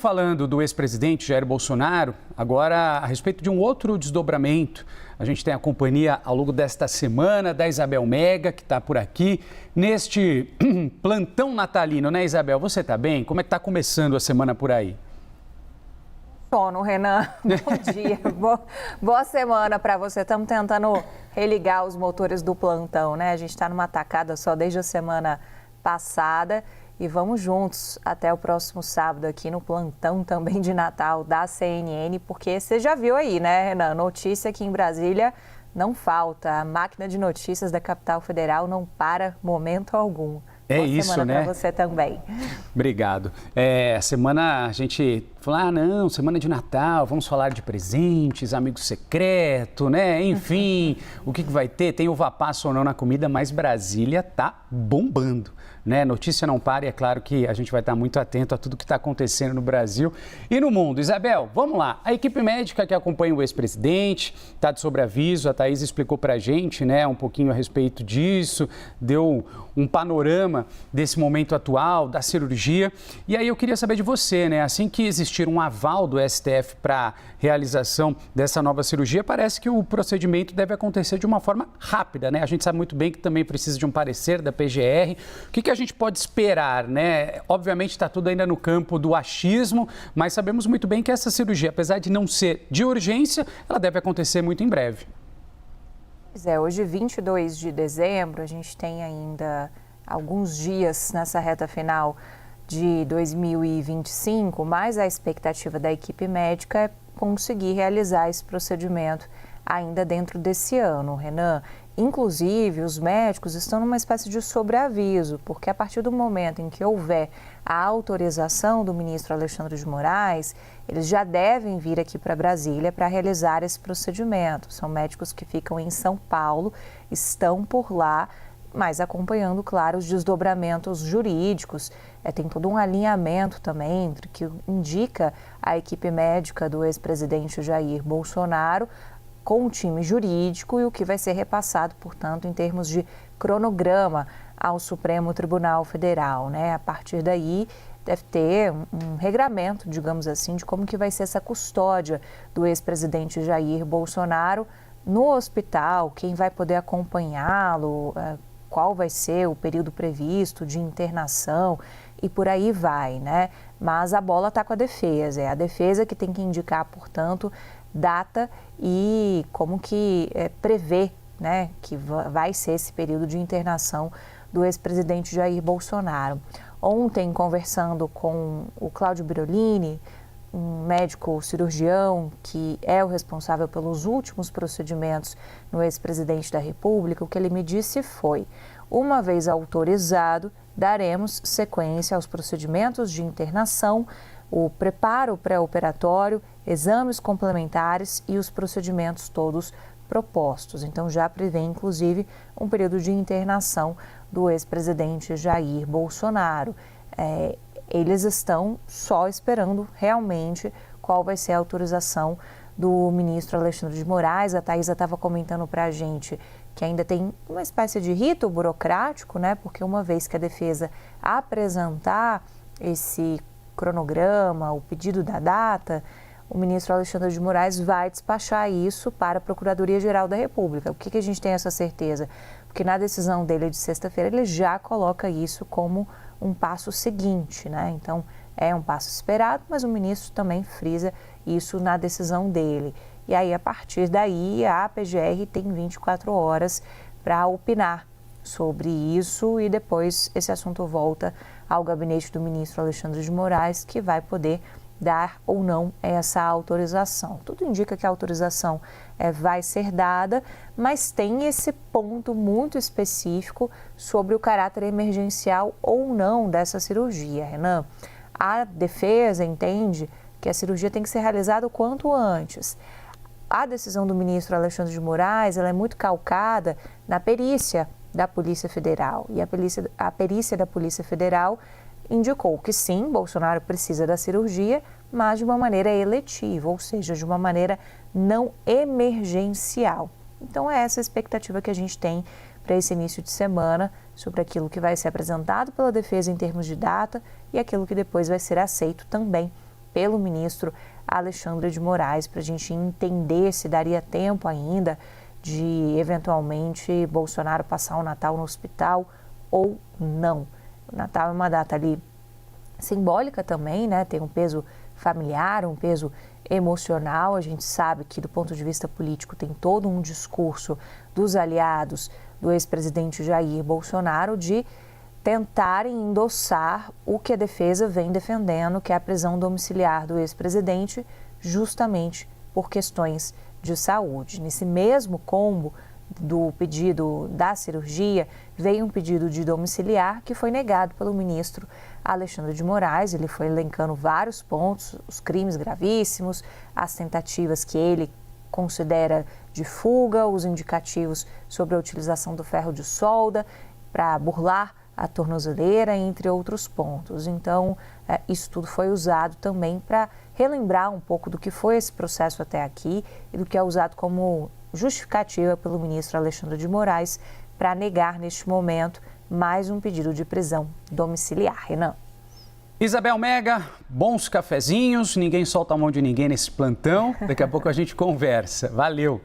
Falando do ex-presidente Jair Bolsonaro, agora a respeito de um outro desdobramento. A gente tem a companhia ao longo desta semana da Isabel Mega, que está por aqui, neste plantão natalino, né, Isabel? Você está bem? Como é que está começando a semana por aí? Sono, Renan. Bom dia. Boa semana para você. Estamos tentando religar os motores do plantão, né? A gente está numa tacada só desde a semana passada. E vamos juntos até o próximo sábado aqui no plantão também de Natal da CNN, porque você já viu aí, né, Renan? Notícia aqui em Brasília não falta. A máquina de notícias da capital federal não para momento algum. É isso, né? Boa semana para você também. Obrigado. A semana a gente falou, não, semana de Natal, vamos falar de presentes, amigo secreto, né? Enfim, o que vai ter? Tem uva passa ou não na comida, mas Brasília tá bombando, né? Notícia não para e é claro que a gente vai estar muito atento a tudo que está acontecendo no Brasil e no mundo. Isabel, vamos lá. A equipe médica que acompanha o ex-presidente está de sobreaviso, a Thaís explicou para a gente, né, um pouquinho a respeito disso, deu um panorama desse momento atual, da cirurgia. E aí eu queria saber de você, né? Assim que existir um aval do STF para realização dessa nova cirurgia, parece que o procedimento deve acontecer de uma forma rápida, né? A gente sabe muito bem que também precisa de um parecer da PGR. O que a gente pode esperar, né? Obviamente está tudo ainda no campo do achismo, mas sabemos muito bem que essa cirurgia, apesar de não ser de urgência, ela deve acontecer muito em breve. Pois é, hoje, 22 de dezembro, a gente tem ainda alguns dias nessa reta final de 2025, mas a expectativa da equipe médica é conseguir realizar esse procedimento ainda dentro desse ano, Renan. Inclusive, os médicos estão numa espécie de sobreaviso, porque a partir do momento em que houver a autorização do ministro Alexandre de Moraes, eles já devem vir aqui para Brasília para realizar esse procedimento. São médicos que ficam em São Paulo, estão por lá, mas acompanhando, claro, os desdobramentos jurídicos. Tem todo um alinhamento também entre que indica a equipe médica do ex-presidente Jair Bolsonaro com o time jurídico e o que vai ser repassado, portanto, em termos de cronograma ao Supremo Tribunal Federal, né? A partir daí deve ter um regramento, digamos assim, de como que vai ser essa custódia do ex-presidente Jair Bolsonaro no hospital, quem vai poder acompanhá-lo, qual vai ser o período previsto de internação e por aí vai, né? Mas a bola está com a defesa, é a defesa que tem que indicar, portanto, data e como que prevê, né, que vai ser esse período de internação do ex-presidente Jair Bolsonaro. Ontem, conversando com o Cláudio Birolini, um médico cirurgião que é o responsável pelos últimos procedimentos no ex-presidente da República, o que ele me disse foi: uma vez autorizado, daremos sequência aos procedimentos de internação, o preparo pré-operatório, exames complementares e os procedimentos todos propostos. Então, já prevê, inclusive, um período de internação do ex-presidente Jair Bolsonaro. Eles estão só esperando realmente qual vai ser a autorização do ministro Alexandre de Moraes. A Thaisa estava comentando para a gente que ainda tem uma espécie de rito burocrático, né? Porque uma vez que a defesa apresentar esse cronograma, o pedido da data, o ministro Alexandre de Moraes vai despachar isso para a Procuradoria-Geral da República. Por que a gente tem essa certeza? Porque na decisão dele de sexta-feira ele já coloca isso como um passo seguinte, né? Então, é um passo esperado, mas o ministro também frisa isso na decisão dele. E aí, a partir daí, a PGR tem 24 horas para opinar sobre isso e depois esse assunto volta ao gabinete do ministro Alexandre de Moraes, que vai poder dar ou não essa autorização. Tudo indica que a autorização vai ser dada, mas tem esse ponto muito específico sobre o caráter emergencial ou não dessa cirurgia, Renan. A defesa entende que a cirurgia tem que ser realizada o quanto antes. A decisão do ministro Alexandre de Moraes ela é muito calcada na perícia da Polícia Federal. E a perícia da Polícia Federal indicou que sim, Bolsonaro precisa da cirurgia, mas de uma maneira eletiva, ou seja, de uma maneira não emergencial. Então é essa a expectativa que a gente tem para esse início de semana sobre aquilo que vai ser apresentado pela defesa em termos de data e aquilo que depois vai ser aceito também pelo ministro Alexandre de Moraes, para a gente entender se daria tempo ainda de, eventualmente, Bolsonaro passar o Natal no hospital ou não. O Natal é uma data ali simbólica também, né? Tem um peso familiar, um peso emocional. A gente sabe que, do ponto de vista político, tem todo um discurso dos aliados do ex-presidente Jair Bolsonaro de tentarem endossar o que a defesa vem defendendo, que é a prisão domiciliar do ex-presidente, justamente por questões de saúde. Nesse mesmo combo do pedido da cirurgia, veio um pedido de domiciliar que foi negado pelo ministro Alexandre de Moraes. Ele foi elencando vários pontos, os crimes gravíssimos, as tentativas que ele considera de fuga, os indicativos sobre a utilização do ferro de solda para burlar a tornozeleira, entre outros pontos. Então, isso tudo foi usado também para relembrar um pouco do que foi esse processo até aqui e do que é usado como justificativa pelo ministro Alexandre de Moraes para negar, neste momento, mais um pedido de prisão domiciliar. Renan. Isabel Mega, bons cafezinhos, ninguém solta a mão de ninguém nesse plantão. Daqui a pouco a gente conversa. Valeu!